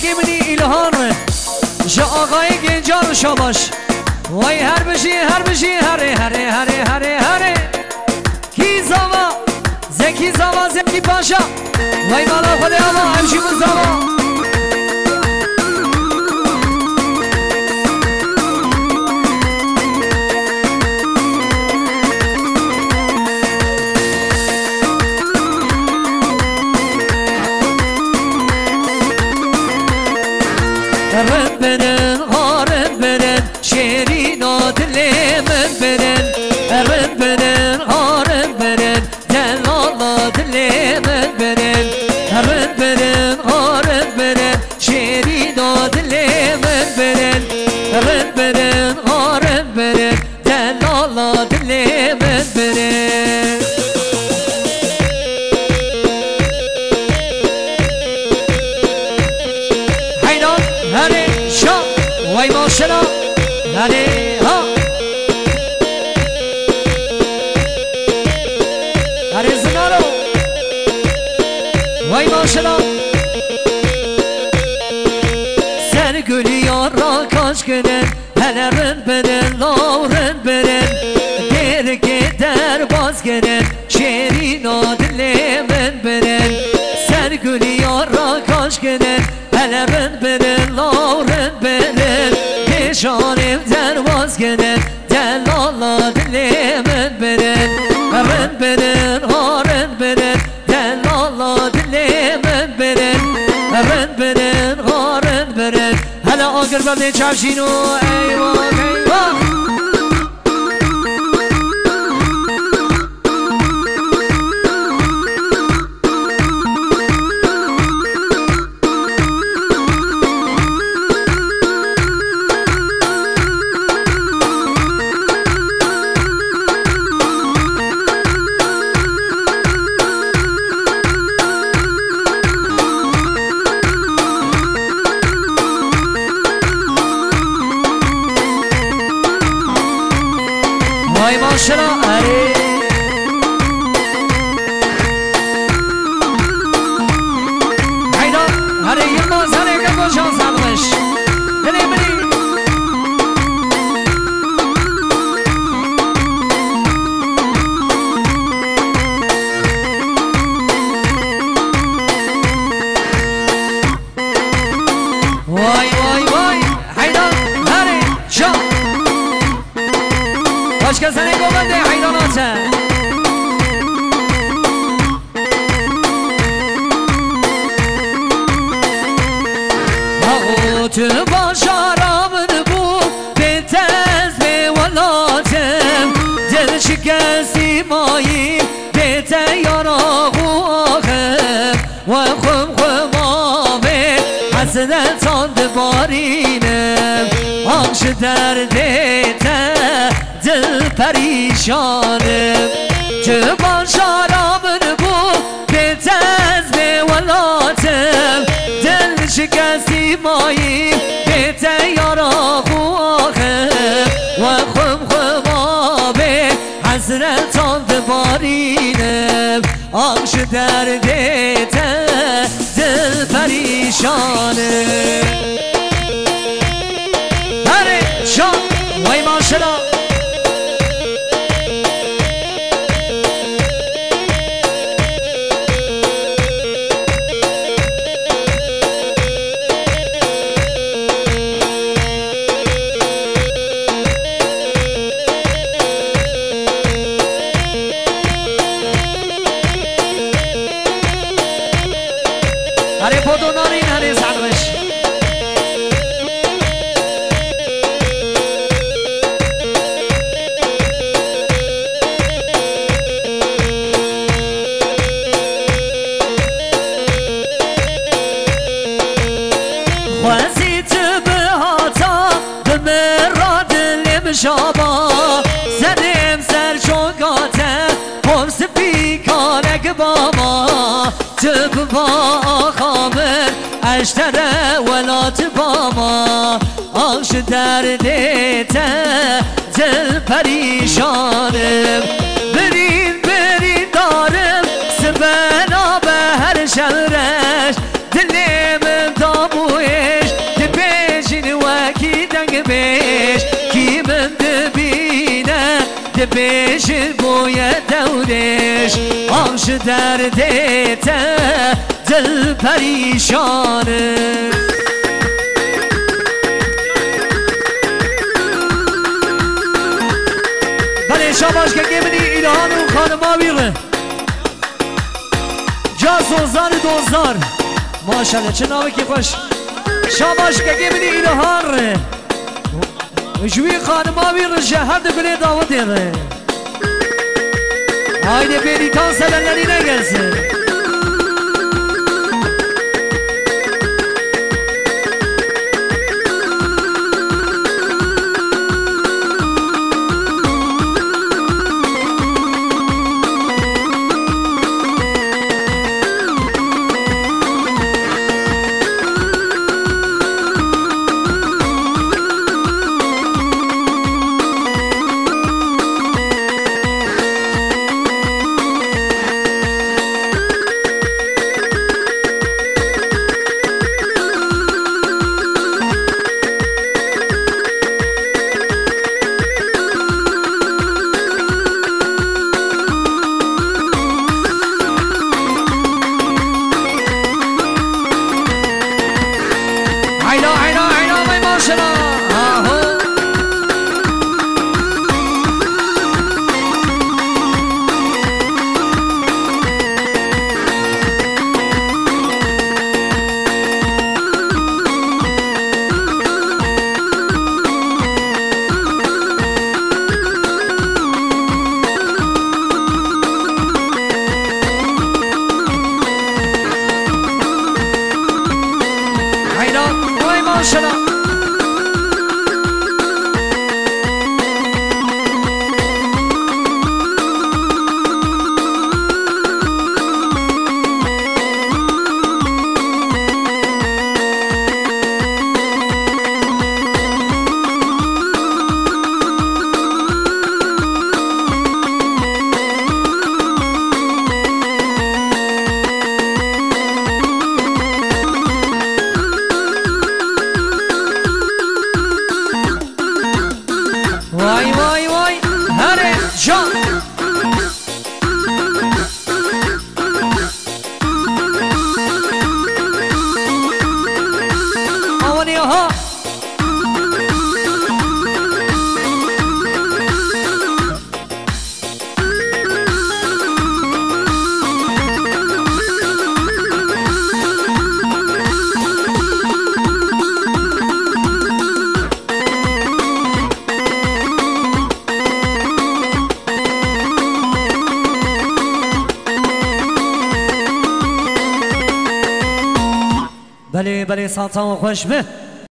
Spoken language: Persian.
بزرگی منی ایلهان جا آقای گنجان شاباش وای هر بشی هره هره هره هره هره کی زاوا زکی زاوا زکی پاشا وای مالا خود الله همشی من زاوا رد برن غارد برن شیرین و دلی من برن رد برن غارد برن دلالا دلی من برن رد برن غارد برن شیرین و دلی من برن رد برن غارد برن دلالا دلی من برن وای ماشنا هره ها هره زنارو وای ماشنا سر گلی یار را کاش کنن هنه رن برن لارن برن دیر که در باز کنن شیرین و دل من برن سر گلی یار را کاش کنن هنه رن برن لارن برن شانم درواز کنن دلالا دلی من برن رن برن هارن برن دلالا دلی من برن رن برن هارن برن هلا آگر برده چفشینو ایوان ایوان وای ماشنا اره هیدا هره یه باز هره که باشان سبغش دلی منی وای وای وای هیدا هره شا که زنه گوبنده حیراناته تو باشارامن بود به تزم ولاتم دل شکستی مایی به تیاراغو آخم و خم آمه حسنتان دبارینم آنش دردته دل پریشانم تو باشارامن بود به تزم ولاتم دل شکستی مایی به تیاراغو آخم و خم آبه حسرتان دبارینم آنش دردته دل پریشانم هره شان وای ماشنا هره پودو نارین هره سلوش خوزی تو به هاتا دمه را دلم شابا زنم سر چونگاته پرس بیکارک بابا تو با خامر اشتره ولات بابا آش دردته دل پریشانم برین دارم سبنا به هر شهرش دلم داموی دبیش بوی دورش آنش دردت دل پریشانه بله شاباش که گمینی ایران و خانما بیره جاز دوزار ماشالله چه نامه که خوش شاباش که گمینی ایران جوی خانما بیره شهر دگلی داوت دیره haydi beni sevenlerine gelsin. بله بله سلطان خوش به